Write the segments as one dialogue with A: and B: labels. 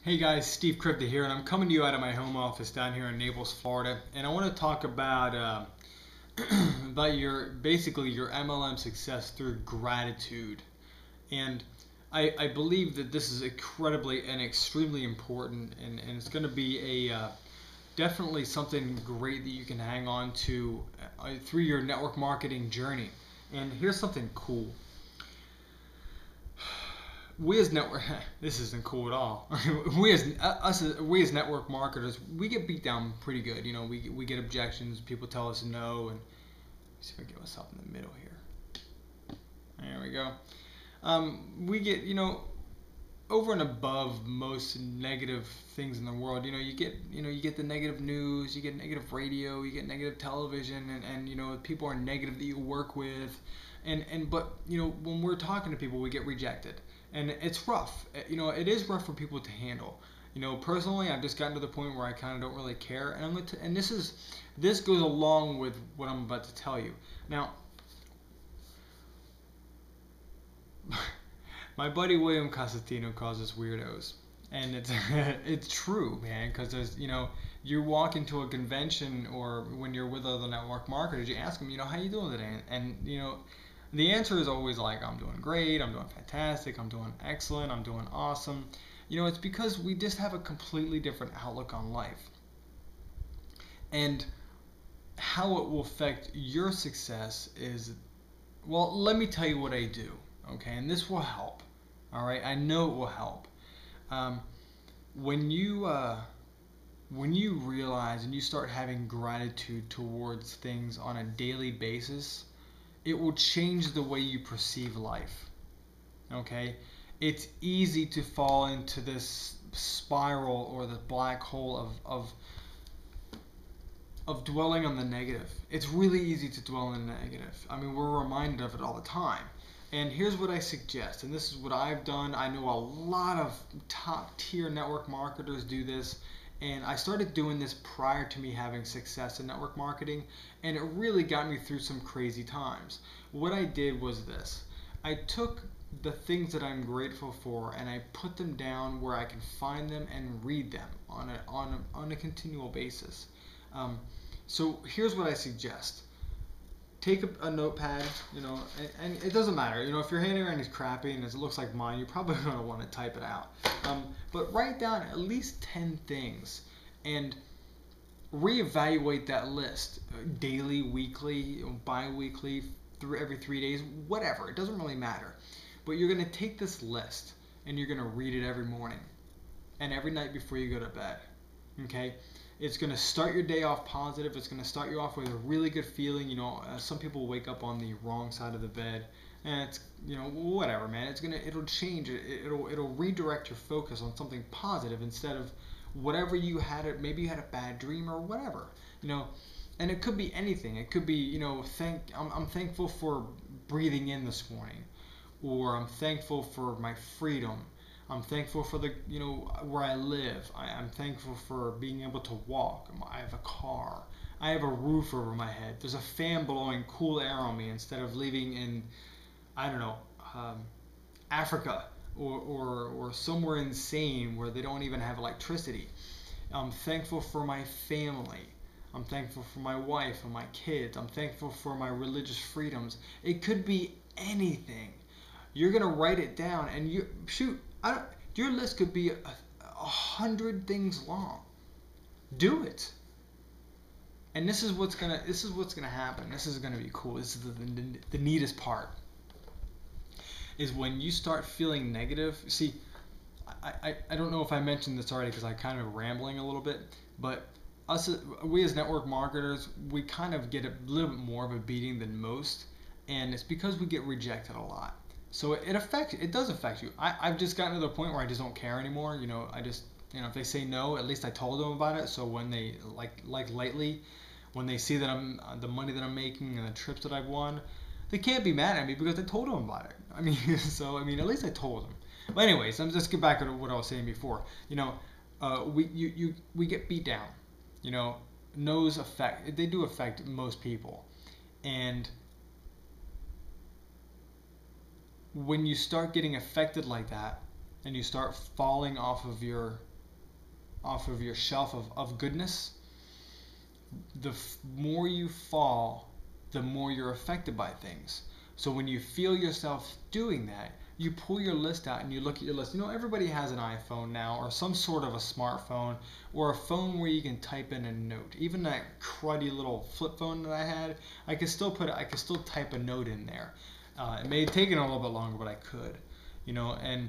A: Hey guys, Steve Kripke here, and I'm coming to you out of my home office down here in Naples, Florida, and I want to talk about about basically your MLM success through gratitude. And I believe that this is incredibly and extremely important, and it's going to be a definitely something great that you can hang on to through your network marketing journey. And here's something cool. We as network this isn't cool at all. we as network marketers, we get beat down pretty good. We get objections. People tell us no, and let's see if I get myself in the middle here. There we go. We get over and above most negative things in the world. You get the negative news, you get negative radio, you get negative television, and people are negative that you work with, but when we're talking to people, we get rejected. And it's rough. It is rough for people to handle. Personally, I've just gotten to the point where I kind of don't really care. And this goes along with what I'm about to tell you. Now, my buddy William Cosentino calls us weirdos, and it's true, man. Because there's you walk into a convention or when you're with other network marketers, you ask them, how you doing today, and the answer is always like, I'm doing great, I'm doing fantastic, I'm doing excellent, I'm doing awesome. It's because we just have a completely different outlook on life. And how it will affect your success is, well, let me tell you what I do, okay? And this will help, all right? I know it will help. When you realize and you start having gratitude towards things on a daily basis, it will change the way you perceive life. Okay? It's easy to fall into this spiral or the black hole of dwelling on the negative. It's really easy to dwell on the negative. I mean, we're reminded of it all the time. And here's what I suggest, and this is what I've done. I know a lot of top tier network marketers do this. And I started doing this prior to me having success in network marketing, and it really got me through some crazy times. What I did was this. I took the things that I'm grateful for and I put them down where I can find them and read them on a continual basis. So here's what I suggest. Take a notepad, and it doesn't matter. If your handwriting is crappy and it looks like mine, you're probably going to want to type it out. But write down at least 10 things and reevaluate that list daily, weekly, bi-weekly, every 3 days, whatever. It doesn't really matter. But you're going to take this list and you're going to read it every morning and every night before you go to bed. Okay? It's going to start your day off positive. It's going to start you off with a really good feeling. Some people wake up on the wrong side of the bed, and it's whatever, man. It'll change it. It'll redirect your focus on something positive instead of whatever you had. Maybe you had a bad dream or whatever. And it could be anything. It could be I'm thankful for breathing in this morning, or I'm thankful for my freedom. I'm thankful for where I live. I'm thankful for being able to walk. I have a car. I have a roof over my head. There's a fan blowing cool air on me instead of living in, I don't know, Africa or somewhere insane where they don't even have electricity. I'm thankful for my family. I'm thankful for my wife and my kids. I'm thankful for my religious freedoms. It could be anything. You're gonna write it down, and your list could be 100 things long. Do it. And this is what's gonna happen. This is gonna be cool. This is the neatest part. Is when you start feeling negative. See, I don't know if I mentioned this already because I kind of rambling a little bit, but we as network marketers, we kind of get a little bit more of a beating than most, and it's because we get rejected a lot. So it does affect you. I've just gotten to the point where I just don't care anymore. If they say no, at least I told them about it. So when they like lately, when they see that the money that I'm making and the trips that I've won, they can't be mad at me because I told them about it. At least I told them. But anyways, I'm just get back to what I was saying before. We get beat down. No's they do affect most people, and when you start getting affected like that and you start falling off of your off of your shelf of goodness, the more you fall, the more you're affected by things. So when you feel yourself doing that, you pull your list out and you look at your list. You know, everybody has an iPhone now, or some sort of a smartphone, or a phone where you can type in a note. Even that cruddy little flip phone that I had, I could still type a note in there. It may have taken a little bit longer, but I could. You know, and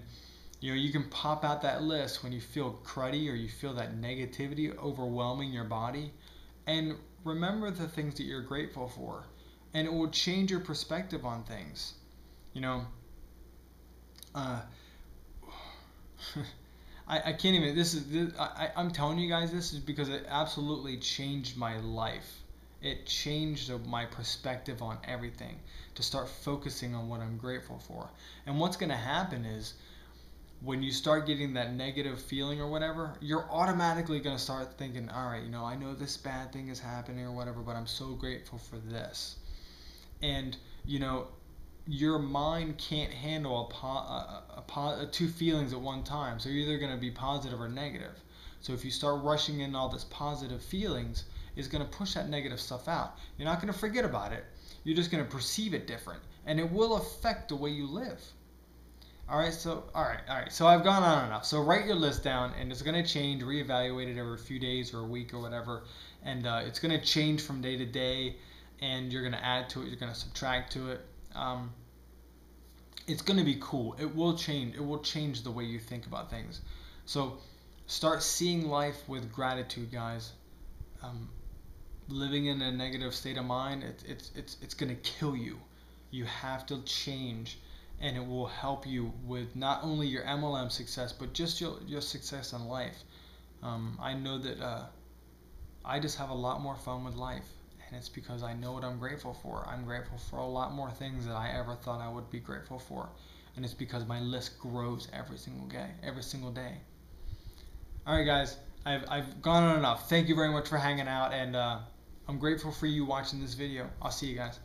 A: you can pop out that list when you feel cruddy or you feel that negativity overwhelming your body, and remember the things that you're grateful for, and it will change your perspective on things. You know, I can't even. I'm telling you guys, this is because it absolutely changed my life. It changed my perspective on everything, to start focusing on what I'm grateful for. And what's going to happen is, when you start getting that negative feeling or whatever, you're automatically going to start thinking, all right, I know this bad thing is happening or whatever, but I'm so grateful for this. And, your mind can't handle two feelings at one time. So you're either going to be positive or negative. So if you start rushing in all this positive feelings, it's going to push that negative stuff out. You're not going to forget about it. You're just going to perceive it different. And it will affect the way you live. All right. So I've gone on enough. So write your list down, and it's going to change, reevaluate it every few days or a week or whatever. And it's going to change from day to day, and you're going to add to it. You're going to subtract to it. It's going to be cool. It will change. It will change the way you think about things. So start seeing life with gratitude, guys. Living in a negative state of mind, it's going to kill you. You have to change, and it will help you with not only your MLM success, but just your success in life. I know that I just have a lot more fun with life. And it's because I know what I'm grateful for. I'm grateful for a lot more things than I ever thought I would be grateful for. And it's because my list grows every single day. All right, guys. I've gone on enough. Thank you very much for hanging out. And I'm grateful for you watching this video. I'll see you guys.